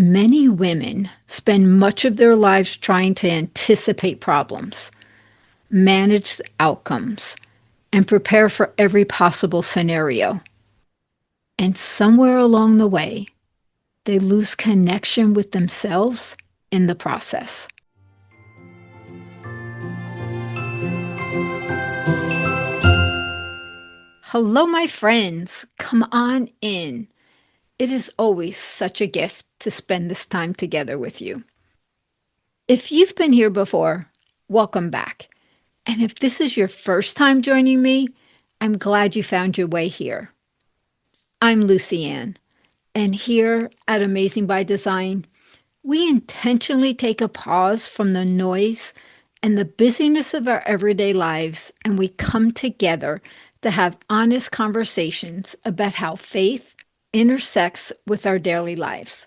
Many women spend much of their lives trying to anticipate problems, manage outcomes, and prepare for every possible scenario. And somewhere along the way, they lose connection with themselves in the process. Hello, my friends. Come on in. It is always such a gift to spend this time together with you. If you've been here before, welcome back. And if this is your first time joining me, I'm glad you found your way here. I'm Lucy Ann, and here at Amazing by Design, we intentionally take a pause from the noise and the busyness of our everyday lives, and we come together to have honest conversations about how faith intersects with our daily lives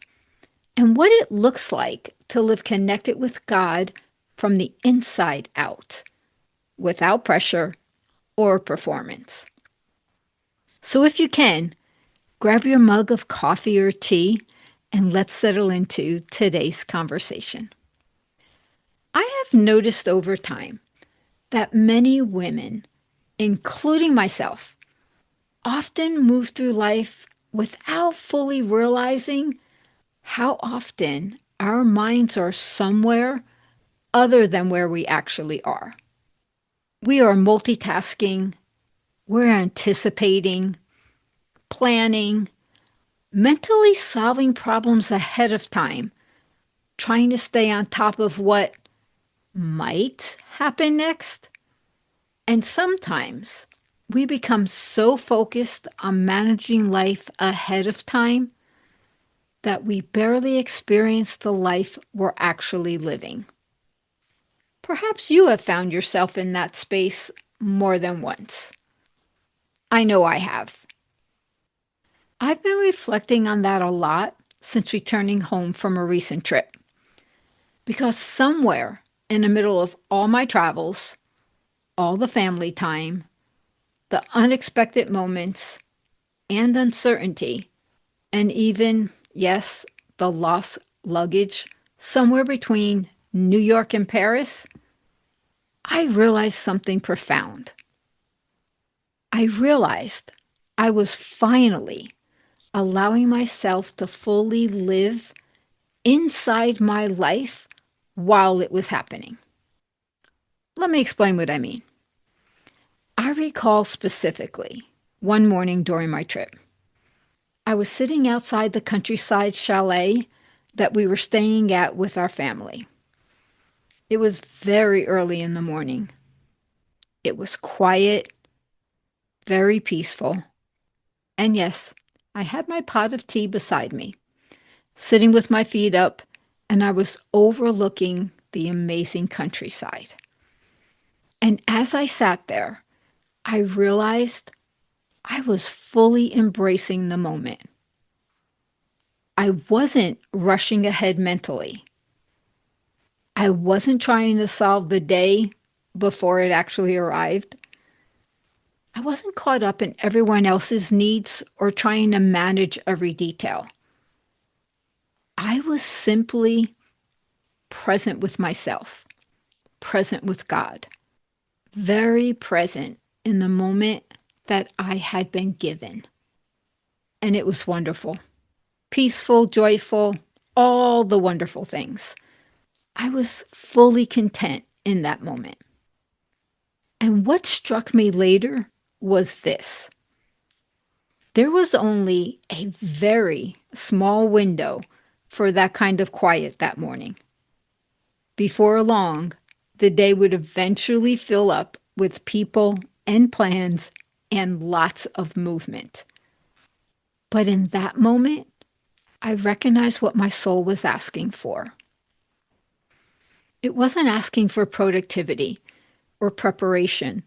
and what it looks like to live connected with God from the inside out, without pressure or performance. So if you can, grab your mug of coffee or tea and let's settle into today's conversation. I have noticed over time that many women, including myself, often move through life without fully realizing how often our minds are somewhere other than where we actually are. We are multitasking, we're anticipating, planning, mentally solving problems ahead of time, trying to stay on top of what might happen next. And sometimes we become so focused on managing life ahead of time that we barely experience the life we're actually living. Perhaps you have found yourself in that space more than once. I know I have. I've been reflecting on that a lot since returning home from a recent trip, because somewhere in the middle of all my travels, all the family time, the unexpected moments, and uncertainty, and even, yes, the lost luggage, somewhere between New York and Paris, I realized something profound. I realized I was finally allowing myself to fully live inside my life while it was happening. Let me explain what I mean. I recall specifically one morning during my trip. I was sitting outside the countryside chalet that we were staying at with our family. It was very early in the morning. It was quiet, very peaceful. And yes, I had my pot of tea beside me, sitting with my feet up, and I was overlooking the amazing countryside. And as I sat there, I realized I was fully embracing the moment. I wasn't rushing ahead mentally. I wasn't trying to solve the day before it actually arrived. I wasn't caught up in everyone else's needs or trying to manage every detail. I was simply present with myself, present with God, very present in the moment that I had been given. And it was wonderful, peaceful, joyful, all the wonderful things. I was fully content in that moment. And what struck me later was this. There was only a very small window for that kind of quiet that morning. Before long, the day would eventually fill up with people and plans and lots of movement. But in that moment, I recognized what my soul was asking for. It wasn't asking for productivity or preparation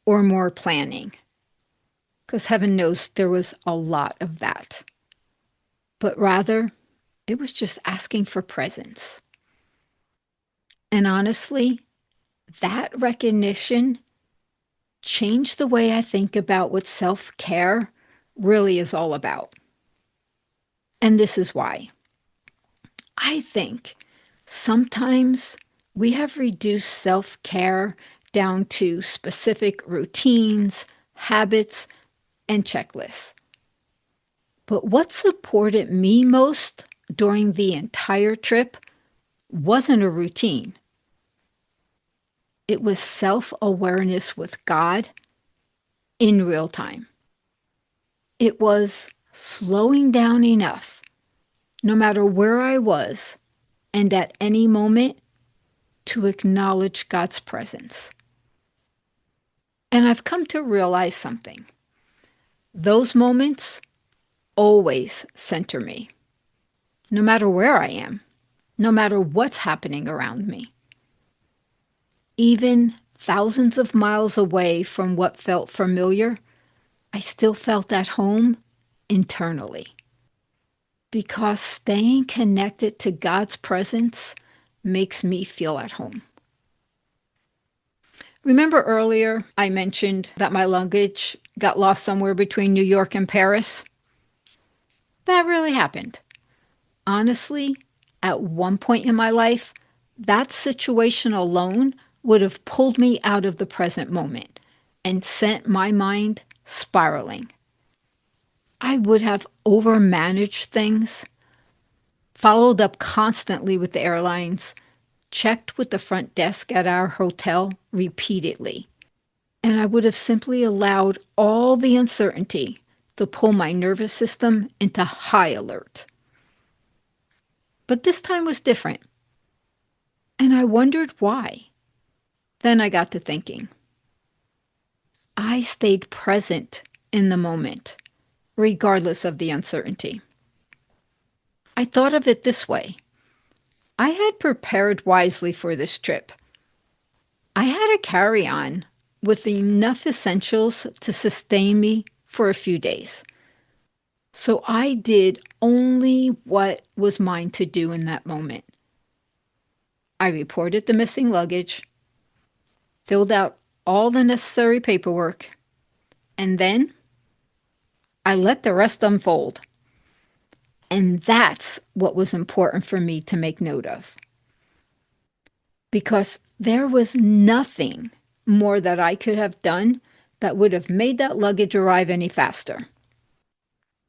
or more planning, because heaven knows there was a lot of that. But rather, it was just asking for presence. And honestly, that recognition changed the way I think about what self-care really is all about. And this is why. I think sometimes we have reduced self care down to specific routines, habits, and checklists. But what supported me most during the entire trip wasn't a routine, it was self awareness with God in real time. It was slowing down enough, no matter where I was, and at any moment, to acknowledge God's presence. And I've come to realize something. Those moments always center me, no matter where I am, no matter what's happening around me. Even thousands of miles away from what felt familiar, I still felt at home internally. Because staying connected to God's presence makes me feel at home. Remember earlier I mentioned that my luggage got lost somewhere between New York and Paris? That really happened. Honestly, at one point in my life, that situation alone would have pulled me out of the present moment and sent my mind spiraling. I would have overmanaged things, followed up constantly with the airlines, checked with the front desk at our hotel repeatedly, and I would have simply allowed all the uncertainty to pull my nervous system into high alert. But this time was different, and I wondered why. Then I got to thinking. I stayed present in the moment, regardless of the uncertainty. I thought of it this way. I had prepared wisely for this trip. I had a carry on with enough essentials to sustain me for a few days. So I did only what was mine to do in that moment. I reported the missing luggage, filled out all the necessary paperwork, and then I let the rest unfold. And that's what was important for me to make note of. Because there was nothing more that I could have done that would have made that luggage arrive any faster.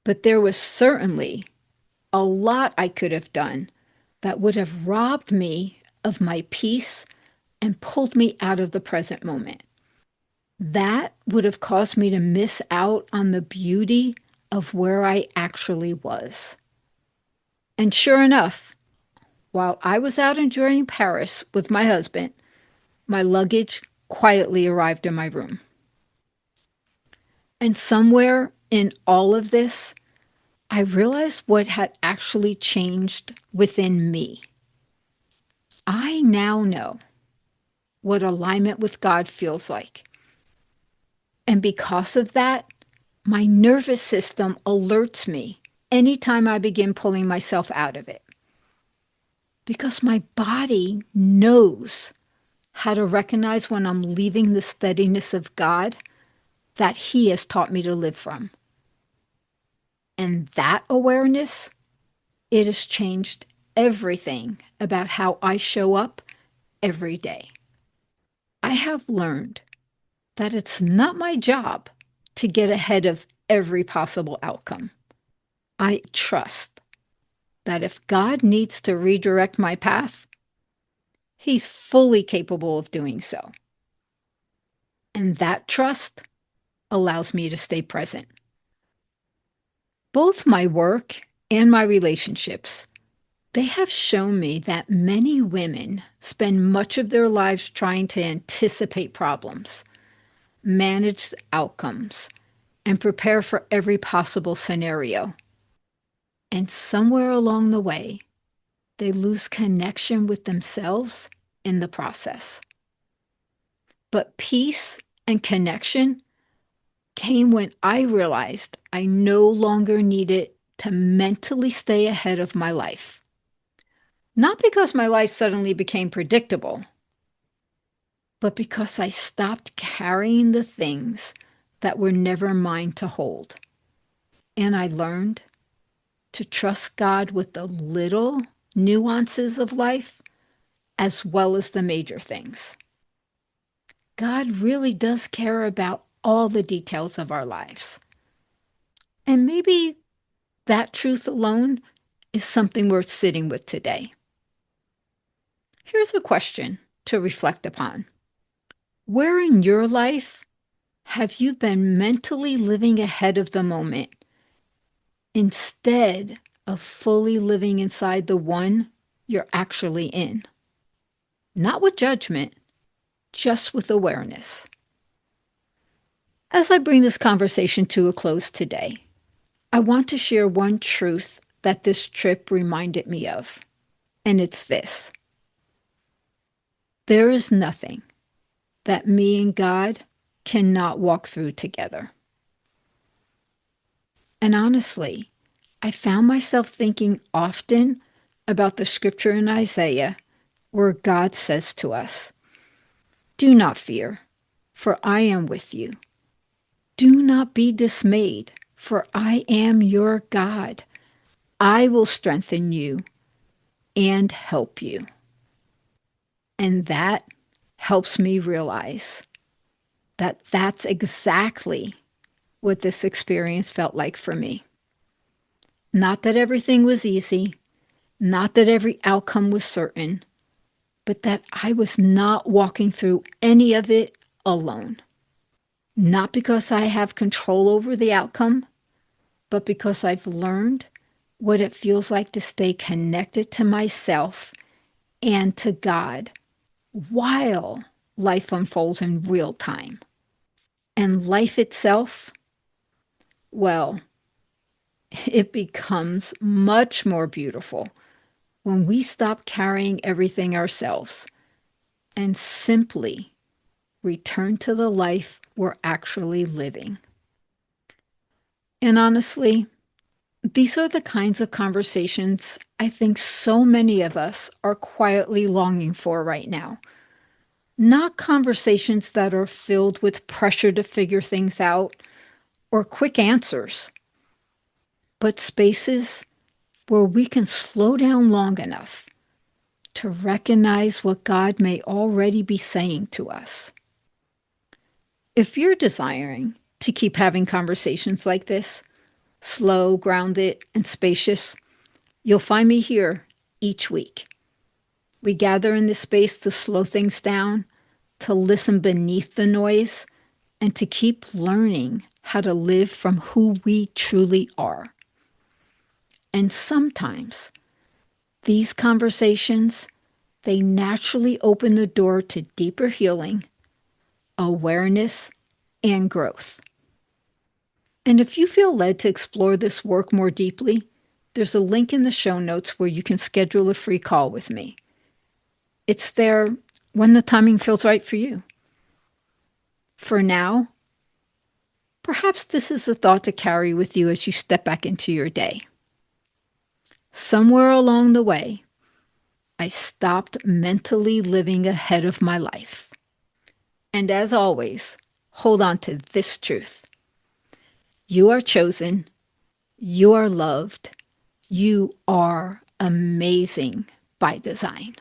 But there was certainly a lot I could have done that would have robbed me of my peace and pulled me out of the present moment. That would have caused me to miss out on the beauty of where I actually was. And sure enough, while I was out enjoying Paris with my husband, my luggage quietly arrived in my room. And somewhere in all of this, I realized what had actually changed within me. I now know what alignment with God feels like. And because of that, my nervous system alerts me anytime I begin pulling myself out of it. Because my body knows how to recognize when I'm leaving the steadiness of God that He has taught me to live from. And that awareness, it has changed everything about how I show up every day. I have learned that it's not my job to get ahead of every possible outcome. I trust that if God needs to redirect my path, He's fully capable of doing so. And that trust allows me to stay present. Both my work and my relationships, they have shown me that many women spend much of their lives trying to anticipate problems, manage outcomes, and prepare for every possible scenario. And somewhere along the way, they lose connection with themselves in the process. But peace and connection came when I realized I no longer needed to mentally stay ahead of my life. Not because my life suddenly became predictable, but because I stopped carrying the things that were never mine to hold. And I learned to trust God with the little nuances of life, as well as the major things. God really does care about all the details of our lives. And maybe that truth alone is something worth sitting with today. Here's a question to reflect upon. Where in your life have you been mentally living ahead of the moment instead of fully living inside the one you're actually in? Not with judgment, just with awareness. As I bring this conversation to a close today, I want to share one truth that this trip reminded me of, and it's this: there is nothing that me and God cannot walk through together. And honestly, I found myself thinking often about the scripture in Isaiah where God says to us, "Do not fear, for I am with you. Do not be dismayed, for I am your God. I will strengthen you and help you." And that helps me realize that that's exactly what this experience felt like for me. Not that everything was easy, not that every outcome was certain, but that I was not walking through any of it alone. Not because I have control over the outcome, but because I've learned what it feels like to stay connected to myself and to God while life unfolds in real time. And life itself, well, it becomes much more beautiful when we stop carrying everything ourselves and simply return to the life we're actually living. And honestly, these are the kinds of conversations I think so many of us are quietly longing for right now. Not conversations that are filled with pressure to figure things out or quick answers, but spaces where we can slow down long enough to recognize what God may already be saying to us. If you're desiring to keep having conversations like this, slow, grounded, and spacious, you'll find me here each week. We gather in this space to slow things down, to listen beneath the noise, and to keep learning how to live from who we truly are. And sometimes these conversations, they naturally open the door to deeper healing, awareness, and growth. And if you feel led to explore this work more deeply, there's a link in the show notes where you can schedule a free call with me. It's there when the timing feels right for you. For now, perhaps this is a thought to carry with you as you step back into your day. Somewhere along the way, I stopped mentally living ahead of my life. And as always, hold on to this truth: you are chosen, you are loved, you are amazing by design.